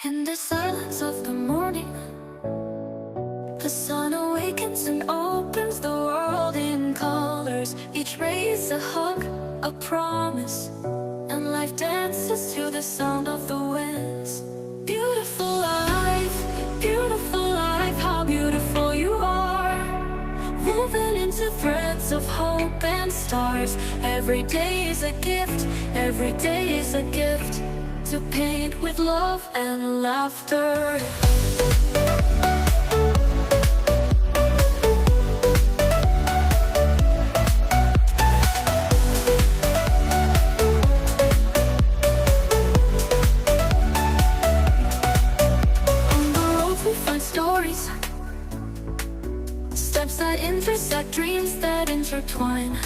In the silence of the morning, the sun awakens and opens the world in colors. Each ray is a hug, a promise, and life dances to the sound of the winds. Beautiful life, how beautiful you are. Woven into threads of hope and stars. Every day is a gift, every day is a gift, to paint with love and laughter. On the road we find stories, steps that intersect, dreams that intertwine.